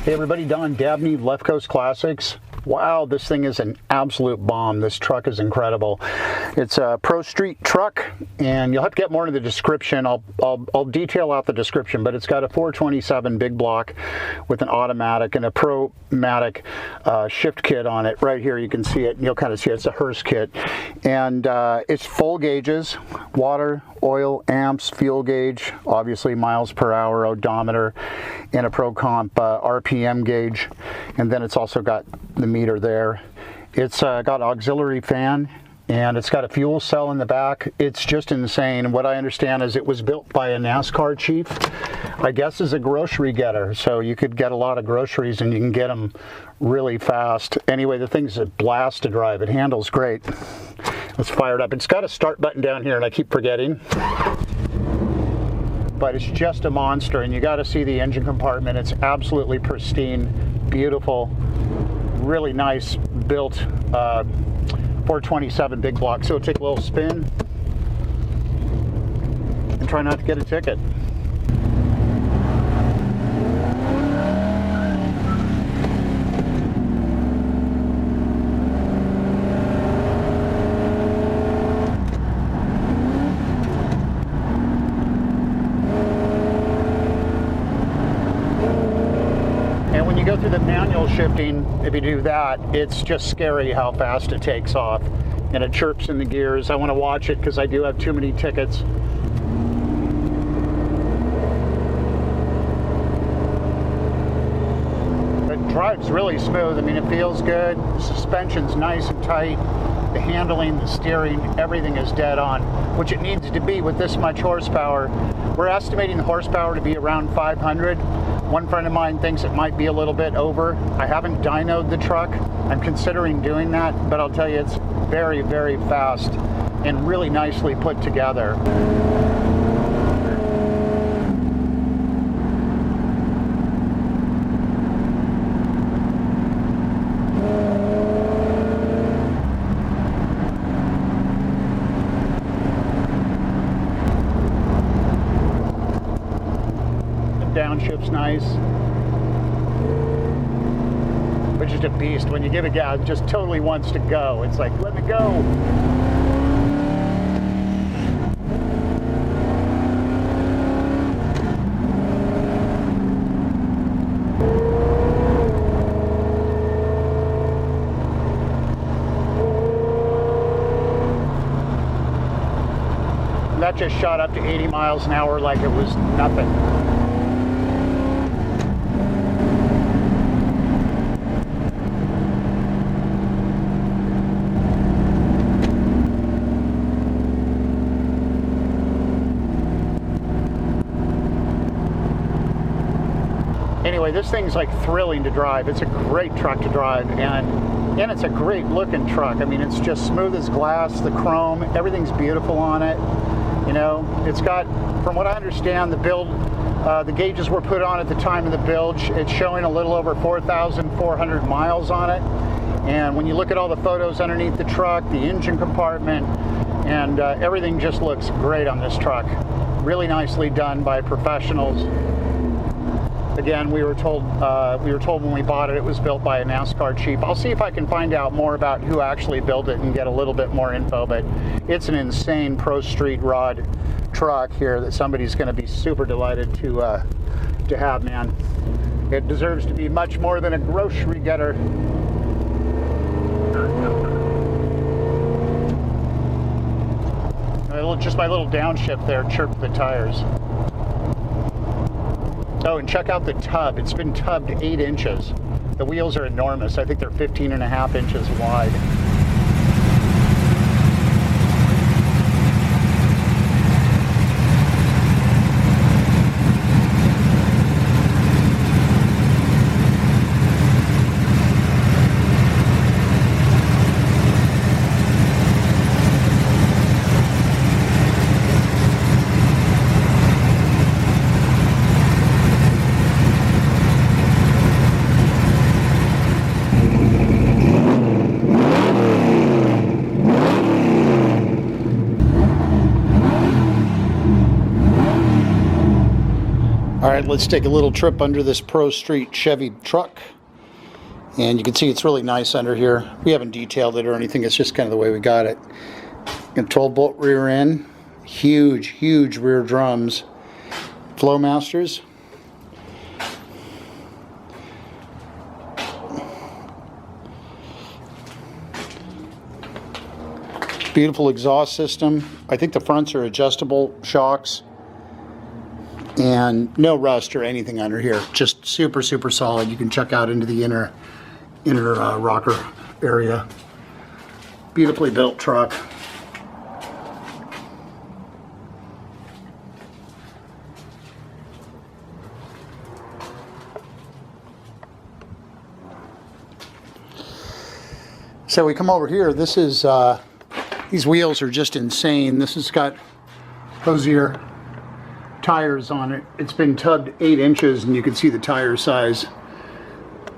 Hey everybody, Don Dabney, Left Coast Classics. Wow, this thing is an absolute bomb. This truck is incredible. It's a Pro Street truck, and you'll have to get more into the description. I'll detail out the description, but it's got a 427 big block with an automatic and a Pro-Matic shift kit on it. Right here you can see it. You'll kind of see it. It's a Hurst kit. And it's full gauges, water, oil, amps, fuel gauge, obviously miles per hour, odometer, and a Pro Comp RPM gauge. And then it's also got the meter there. It's got auxiliary fan, and it's got a fuel cell in the back. It's just insane. What I understand is it was built by a NASCAR chief, I guess as a grocery getter. So you could get a lot of groceries and you can get them really fast. Anyway, the thing's a blast to drive. It handles great. Let's fire it up. It's got a start button down here, and I keep forgetting. But it's just a monster, and you got to see the engine compartment. It's absolutely pristine, beautiful, really nice built 427 big block. So take a little spin and try not to get a ticket. You go through the manual shifting, if you do that, it's just scary how fast it takes off, and it chirps in the gears. I want to watch it because I do have too many tickets. It drives really smooth. I mean, it feels good. The suspension's nice and tight. The handling, the steering, everything is dead on, which it needs to be with this much horsepower. We're estimating the horsepower to be around 500. One friend of mine thinks it might be a little bit over. I haven't dynoed the truck. I'm considering doing that, but I'll tell you it's very, very fast and really nicely put together. Downshift's nice, but just a beast. When you give it gas, it just totally wants to go. It's like, let me go. That just shot up to 80 miles an hour like it was nothing. Anyway, this thing's like thrilling to drive. It's a great truck to drive, and it's a great looking truck. I mean, it's just smooth as glass, the chrome, everything's beautiful on it. You know, it's got, from what I understand, the build, the gauges were put on at the time of the build. It's showing a little over 4,400 miles on it. And when you look at all the photos underneath the truck, the engine compartment, and everything just looks great on this truck. Really nicely done by professionals. Again, we were told when we bought it, it was built by a NASCAR chief. I'll see if I can find out more about who actually built it and get a little bit more info, but it's an insane Pro Street rod truck here that somebody's going to be super delighted to have, man. It deserves to be much more than a grocery getter. Just my little downshift there chirped the tires. Oh, and check out the tub. It's been tubbed 8 inches. The wheels are enormous. I think they're 15.5 inches wide. right, let's take a little trip under this Pro Street Chevy truck. And you can see it's really nice under here. We haven't detailed it or anything. It's just kind of the way we got it. And 12-bolt rear end. Huge, huge rear drums. Flowmasters. Beautiful exhaust system. I think the fronts are adjustable shocks. And no rust or anything under here. Just super, super solid. You can check out into the inner rocker area. Beautifully built truck. So we come over here. This is these wheels are just insane. This has got Hoosier tires on it. It's been tubbed 8 inches, and you can see the tire size.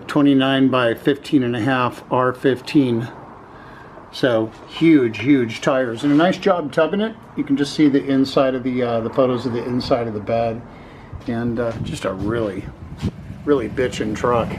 29 by 15.5 R15. So huge, huge tires, and a nice job tubbing it. You can just see the inside of the photos of the inside of the bed, and just a really, really bitchin' truck.